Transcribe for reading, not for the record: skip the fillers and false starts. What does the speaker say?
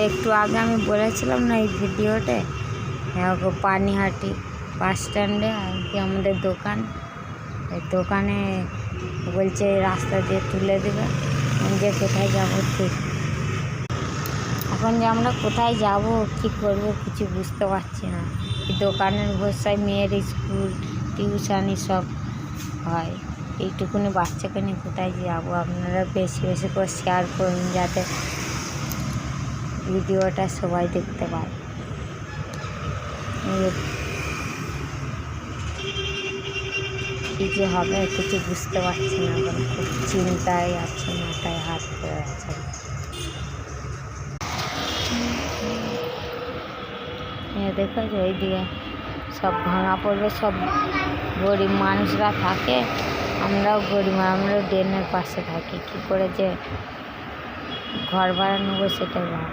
একটু আগে আমি বলেছিলাম না এই ভিডিওতে, পানিহাটি বাস স্ট্যান্ডে আর কি আমাদের দোকান, এই দোকানে বলছে এই রাস্তা দিয়ে তুলে দেবে। যে কোথায় যাব ঠিক এখন, যে আমরা কোথায় যাব কী করব কিছু বুঝতে পারছি না। এই দোকানের ভরসায় মেয়ের স্কুল টিউশানি সব হয়, এইটুকুনি বাচ্চাকে নিয়ে কোথায় যাব। আপনারা বেশি বেশি করে শেয়ার করুন যাতে ভিডিওটা সবাই দেখতে পায়। কী যে হবে কিছু বুঝতে পারছি না, এখন খুব চিন্তায় আছে, মাথায় হাত পড়ে আছে। দেখো ওইদিকে সব ভাঙা পড়বে, সব গরিব মানুষরা থাকে, আমরাও গরিব, আমরাও ড্রেনের পাশে থাকি, কী করে যে ঘর ভাড়া নেবো সেটাই ভাব।